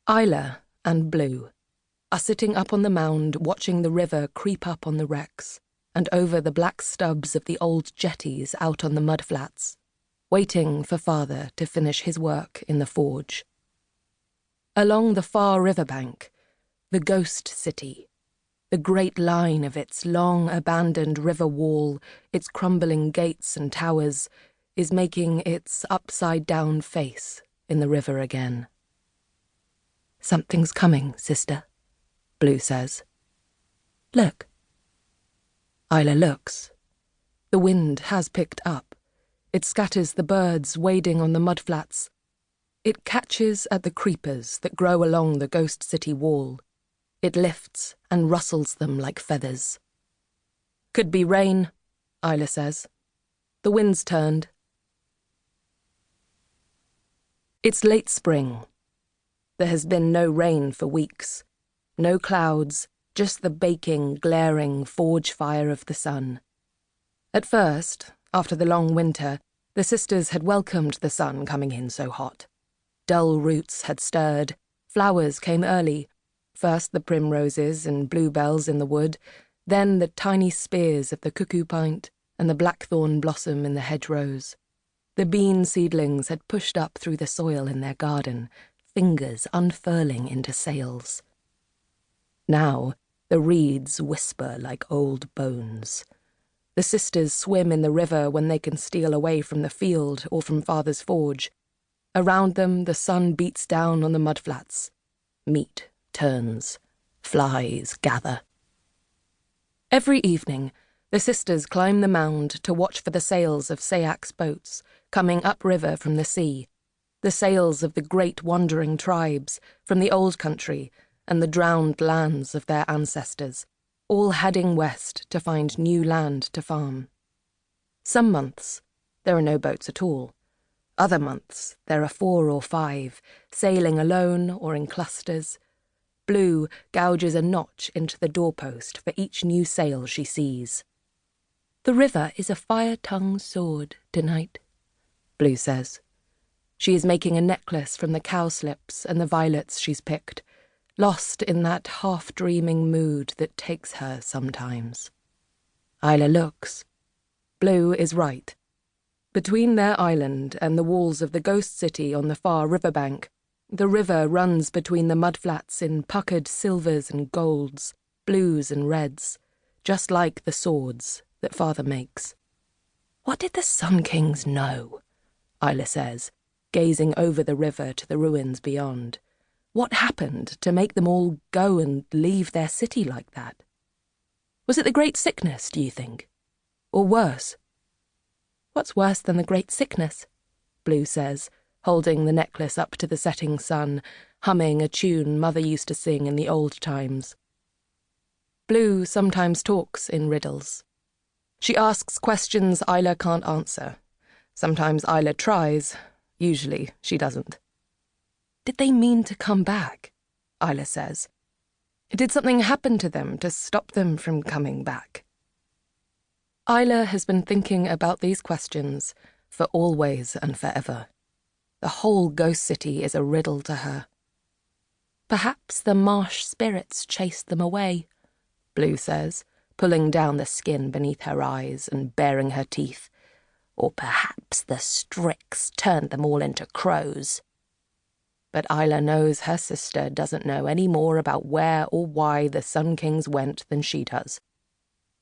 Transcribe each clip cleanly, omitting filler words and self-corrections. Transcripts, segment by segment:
Isla and Blue are sitting up on the mound watching the river creep up on the wrecks and over the black stubs of the old jetties out on the mudflats, waiting for father to finish his work in the forge. Along the far riverbank, the ghost city, the great line of its long abandoned river wall, its crumbling gates and towers, is making its upside-down face in the river again. "Something's coming, sister," Blue says. "Look." Isla looks. The wind has picked up. It scatters the birds wading on the mudflats. It catches at the creepers that grow along the ghost city wall. It lifts and rustles them like feathers. "Could be rain," Isla says. "The wind's turned." It's late spring. There has been no rain for weeks. No clouds, just the baking, glaring forge fire of the sun. At first, after the long winter, the sisters had welcomed the sun coming in so hot. Dull roots had stirred, flowers came early, first the primroses and bluebells in the wood, then the tiny spears of the cuckoo pint and the blackthorn blossom in the hedgerows. The bean seedlings had pushed up through the soil in their garden, fingers unfurling into sails. Now the reeds whisper like old bones. The sisters swim in the river when they can steal away from the field or from father's forge. Around them the sun beats down on the mudflats. Meat turns. Flies gather. Every evening, the sisters climb the mound to watch for the sails of Seax boats coming upriver from the sea, the sails of the great wandering tribes from the old country and the drowned lands of their ancestors, all heading west to find new land to farm. Some months, there are no boats at all. Other months, there are 4 or 5, sailing alone or in clusters. Blue gouges a notch into the doorpost for each new sail she sees. "The river is a fire-tongue sword tonight," Blue says. She is making a necklace from the cowslips and the violets she's picked, lost in that half-dreaming mood that takes her sometimes. Isla looks. Blue is right. Between their island and the walls of the ghost city on the far riverbank, the river runs between the mudflats in puckered silvers and golds, blues and reds, just like the swords that father makes. "What did the Sun Kings know?" Isla says, gazing over the river to the ruins beyond. "What happened to make them all go and leave their city like that? Was it the Great Sickness, do you think? Or worse?" "What's worse than the Great Sickness?" Blue says, holding the necklace up to the setting sun, humming a tune Mother used to sing in the old times. Blue sometimes talks in riddles. She asks questions Isla can't answer. Sometimes Isla tries. Usually she doesn't. "Did they mean to come back?" Isla says. "Did something happen to them to stop them from coming back?" Isla has been thinking about these questions for always and forever. The whole ghost city is a riddle to her. "Perhaps the marsh spirits chased them away," Blue says, pulling down the skin beneath her eyes and baring her teeth. "Or perhaps the Strix turned them all into crows." But Isla knows her sister doesn't know any more about where or why the Sun Kings went than she does.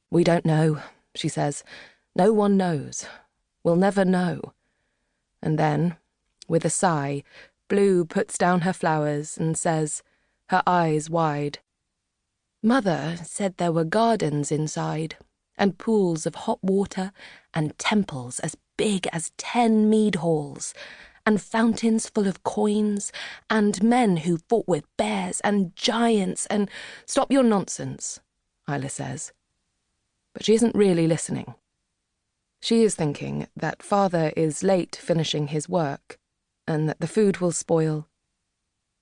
"We don't know," she says. "No one knows. We'll never know." And then, with a sigh, Blue puts down her flowers and says, her eyes wide, "Mother said there were gardens inside, and pools of hot water, and temples as big as 10 mead halls, and fountains full of coins, and men who fought with bears and giants and—" "Stop your nonsense," Isla says. But she isn't really listening. She is thinking that father is late finishing his work, and that the food will spoil.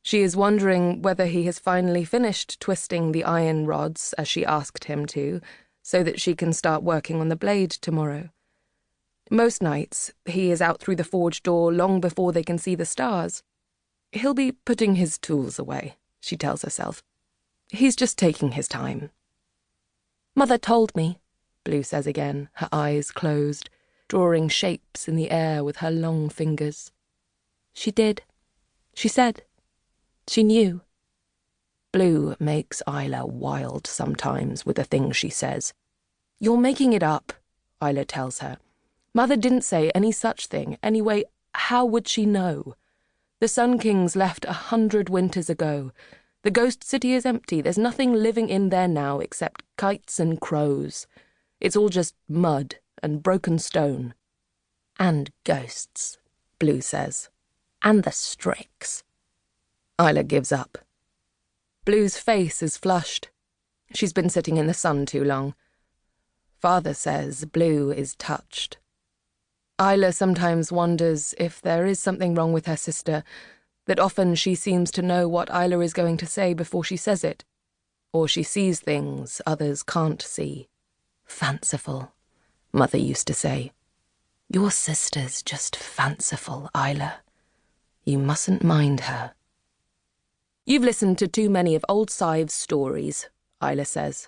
She is wondering whether he has finally finished twisting the iron rods as she asked him to, so that she can start working on the blade tomorrow. Most nights, he is out through the forge door long before they can see the stars. He'll be putting his tools away, she tells herself. He's just taking his time. Mother told me, Blue says again, her eyes closed, drawing shapes in the air with her long fingers. She did. She said. She knew. Blue makes Isla wild sometimes with the things she says. You're making it up, Isla tells her. Mother didn't say any such thing. Anyway, how would she know? The Sun Kings left 100 winters ago. The ghost city is empty. There's nothing living in there now except kites and crows. It's all just mud and broken stone. And ghosts, Blue says. And the Strix. Isla gives up. Blue's face is flushed. She's been sitting in the sun too long. Father says Blue is touched. Isla sometimes wonders if there is something wrong with her sister, that often she seems to know what Isla is going to say before she says it, or she sees things others can't see. Fanciful, Mother used to say. Your sister's just fanciful, Isla. You mustn't mind her. You've listened to too many of old Sive's stories, Isla says.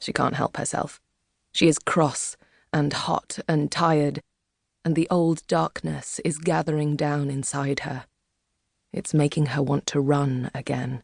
She can't help herself. She is cross and hot and tired, and the old darkness is gathering down inside her. It's making her want to run again.